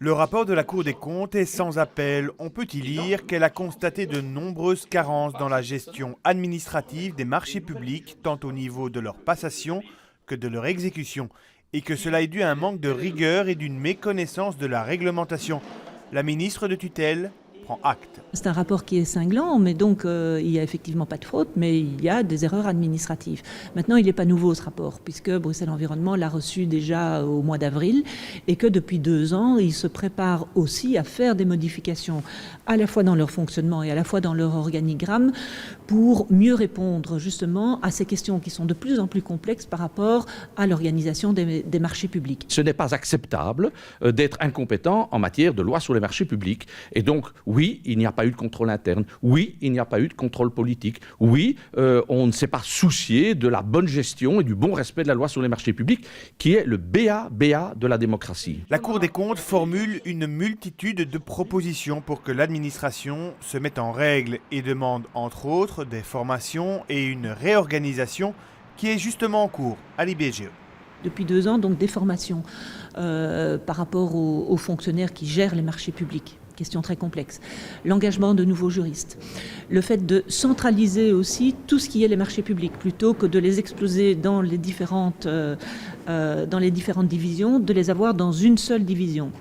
Le rapport de la Cour des comptes est sans appel. On peut y lire qu'elle a constaté de nombreuses carences dans la gestion administrative des marchés publics, tant au niveau de leur passation que de leur exécution, et que cela est dû à un manque de rigueur et d'une méconnaissance de la réglementation. La ministre de tutelle prend acte. C'est un rapport qui est cinglant, mais donc il n'y a effectivement pas de faute, mais il y a des erreurs administratives. Maintenant, il n'est pas nouveau ce rapport, puisque Bruxelles Environnement l'a reçu déjà au mois d'avril, et que depuis 2 ans, ils se préparent aussi à faire des modifications, à la fois dans leur fonctionnement et à la fois dans leur organigramme, pour mieux répondre justement à ces questions qui sont de plus en plus complexes par rapport à l'organisation des marchés publics. Ce n'est pas acceptable d'être incompétent en matière de loi sur les marchés publics. Et donc, oui, il n'y a pas eu de contrôle interne. Oui, il n'y a pas eu de contrôle politique. Oui, on ne s'est pas soucié de la bonne gestion et du bon respect de la loi sur les marchés publics, qui est le BA de la démocratie. La Cour des comptes formule une multitude de propositions pour que l'administration se mette en règle et demande, entre autres, des formations et une réorganisation qui est justement en cours à l'IBGE. Depuis 2 ans, donc des formations par rapport aux fonctionnaires qui gèrent les marchés publics. Question très complexe. L'engagement de nouveaux juristes. Le fait de centraliser aussi tout ce qui est les marchés publics, plutôt que de les exploser dans les différentes divisions, de les avoir dans une seule division.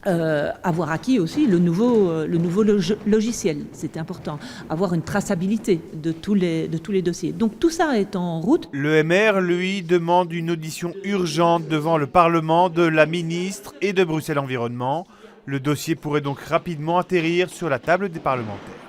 Avoir acquis aussi le nouveau logiciel, c'est important. Avoir une traçabilité de tous les dossiers. Donc tout ça est en route. Le MR, lui, demande une audition urgente devant le Parlement de la ministre et de Bruxelles Environnement. Le dossier pourrait donc rapidement atterrir sur la table des parlementaires.